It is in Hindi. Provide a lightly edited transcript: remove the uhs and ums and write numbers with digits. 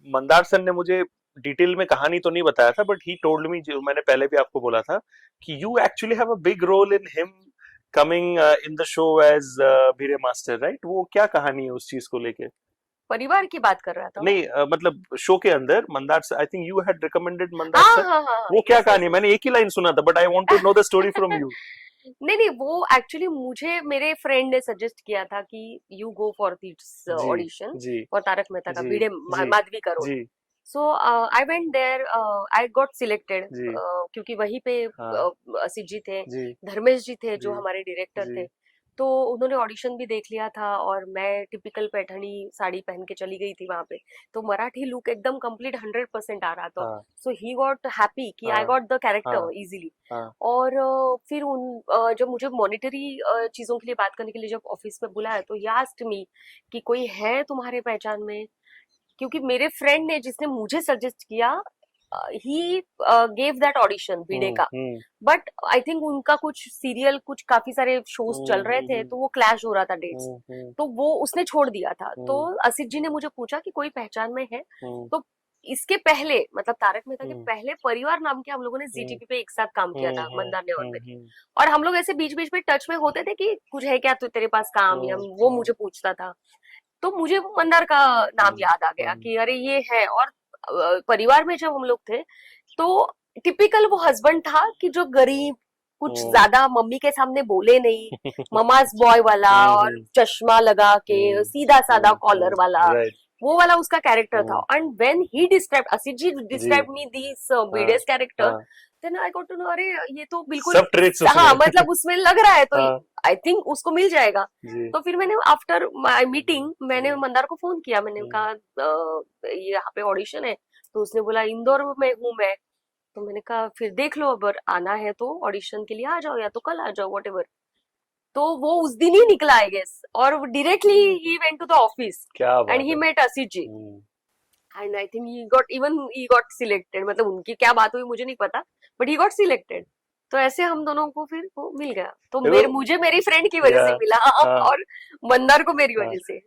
मंदार सर ने मुझे डिटेल में कहानी तो नहीं बताया था, बट ही टोल्ड मी, जो मैंने पहले भी आपको बोला था, कि you actually have a big role in him coming in the show as Bhide master, right? वो क्या कहानी है उस चीज को लेके? परिवार की बात कर रहा था वो। नहीं मतलब शो के अंदर Mandar sir, I think you had recommended Mandar हाँ सर। हाँ हाँ हाँ, वो क्या यस कहानी यस है? यस। मैंने एक ही लाइन सुना था, but I want to know the story from you. नहीं नहीं, वो एक्चुअली मुझे मेरे फ्रेंड ने सजेस्ट किया था कि यू गो फॉर दिस जी ऑडिशन जी फॉर तारक मेहता का जी भिड़े जी माधवी का रोल। जी so I went there, I got selected, जी। क्योंकि वहीं पे हाँ असित जी थे, जी धर्मेश जी थे जो जी हमारे डायरेक्टर जी। थे। तो उन्होंने ऑडिशन भी देख लिया था और मैं टिपिकल पैठणी साड़ी पहन के चली गई थी वहां पे। तो मराठी लुक एकदम कंप्लीट 100% आ रहा था। हाँ सो ही गॉट हैप्पी कि आई हाँ गॉट द हाँ कैरेक्टर इजीली। हाँ। और फिर जब मुझे मॉनिटरी चीजों के लिए बात करने के लिए जब ऑफिस में बुलाया तो ही आस्क्ड मी कि कोई है तुम्हारे पहचान में, क्योंकि मेरे फ्रेंड ने जिसने मुझे सजेस्ट किया, ही गेव दैट ऑडिशन भिड़े का। हम्म। बट आई थिंक उनका कुछ सीरियल, कुछ काफी सारे शोज चल रहे थे, हम्म तो वो क्लैश हो रहा था डेट्स। हम्म तो वो उसने छोड़ दिया था। तो हम्म असित जी ने मुझे पूछा कि कोई पहचान में है। हम्म तो इसके पहले, मतलब तारक मेहता के हम्म पहले, परिवार नाम के हम लोगों ने हम्म जीटीवी पे एक साथ काम किया था, हम्म मंदार ने और मैंने। हम्म और हम लोग ऐसे बीच बीच में टच में होते थे कि कुछ है क्या तो तेरे पास काम, या वो हम्म मुझे पूछता था। तो मुझे वो मंदार का नाम हम्म याद आ गया हम्म कि अरे ये है। और परिवार में जब हम लोग थे तो टिपिकल वो हस्बैंड था कि जो गरीब, कुछ हम्म ज्यादा मम्मी के सामने बोले नहीं, ममाज बॉय वाला, और हम्म चश्मा लगा के सीधा सादा कॉलर वाला, राइट। वो वाला उसका कैरेक्टर था। Hmm and when he describe, Asit ji जी। डिस्क्राइब मी दिस हाँ भिडेस कैरेक्टर, हाँ। Then I got to know, अरे ये तो बिल्कुल, सब ट्रेड्स हाँ उसमें। मतलब उसमें लग रहा है, तो हाँ आई थिंक उसको मिल जाएगा। जी। तो फिर मैंने आफ्टर माय मीटिंग हम्म मैंने मंदार को फोन किया, मैंने हम्म कहा ये यहाँ पे ऑडिशन है। तो उसने बोला इंदौर में हूँ मैं। तो मैंने कहा फिर देख लो, अगर आना है तो ऑडिशन के लिए आ जाओ, या तो कल आ जाओ, वॉट। तो वो उस दिन ही निकला आई गेस, और डायरेक्टली ही वेंट टू द ऑफिस क्या एंड बात ही है। Met Asit ji. And I think he got selected, मतलब उनकी क्या बात हुई मुझे नहीं पता, बट ही गॉट सिलेक्टेड। तो ऐसे हम दोनों को फिर वो मिल गया। तो देखो मुझे मेरी फ्रेंड की वजह या से मिला, हाँ और मंदार को मेरी हाँ। वजह से।